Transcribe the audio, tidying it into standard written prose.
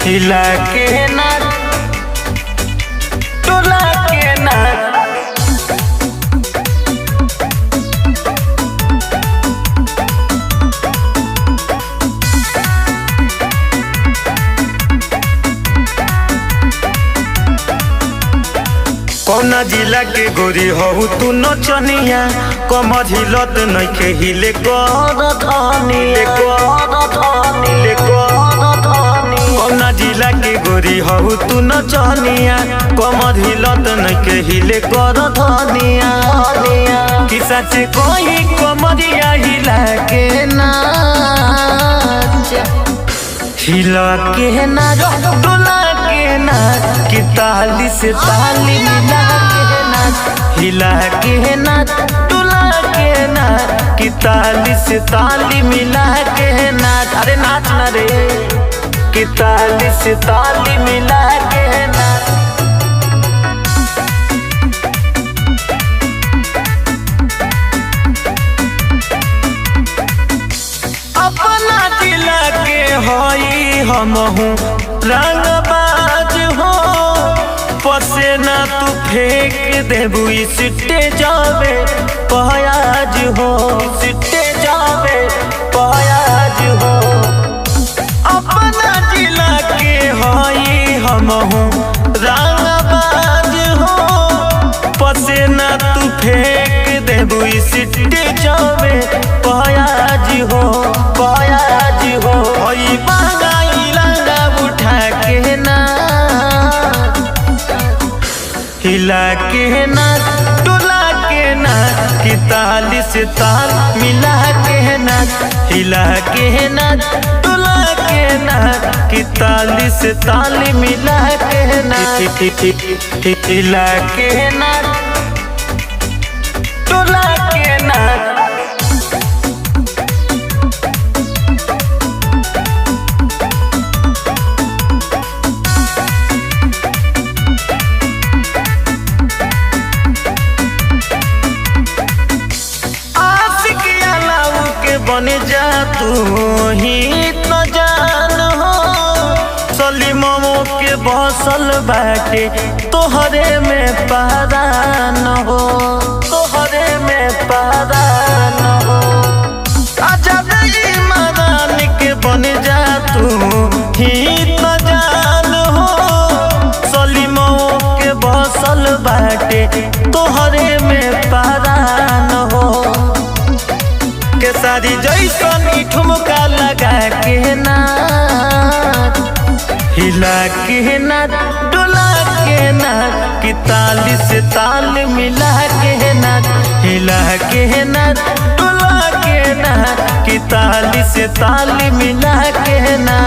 हिला के ना डोला के ना कौना जिला के गोरी हो तू नचनिया कमर हिलत नइखे हिले कर धनी कौना जिला के गोरी हो तू नचनिया कमर हिलत नइखे हिले कर धनिया कि सच कोई कमरिया हिला के नाच हिला के ना डोला के ना कि ताली से ताली मिला के नाच हिला के ना डोला के ना कि ताली से ताली मिला के नाच अरे नाच ना रे कि ताली से ताली मिला के नाच अपना जिला के होई हमहू रंगबाज हो पसेना तू फेंक देबू सिट्टे जावे पयाज हो सिट्टे जावे पयाज हो अपना जिला के होई हमहू रंगबाज हो पसेना तू फेंक देबू सिट्टे जावे पयाज हो पयाज हो होई बंगाई लंगा उठा के ना हिला के ना डोला के ना कि ताली से ताल मिला के ना हिला के ना डोला के ना कि ताली से ताली मिला के ना हिला के ना डोला के ना बन जा तू ही न जान हो सलीमो के बसल बाटे तोहरे में परान हो तोहरे में परान हो आजाद ईमान के बन जा तू ही न जान हो सलीमो के बसल बाटे तोहरे में परान हो के सारी जैसन ठुमका लगा के ना हिला के ना डोला के ना कि ताली से ताल मिला के ना हिला के ना डोला के ना कि ताली से ताल मिला के ना।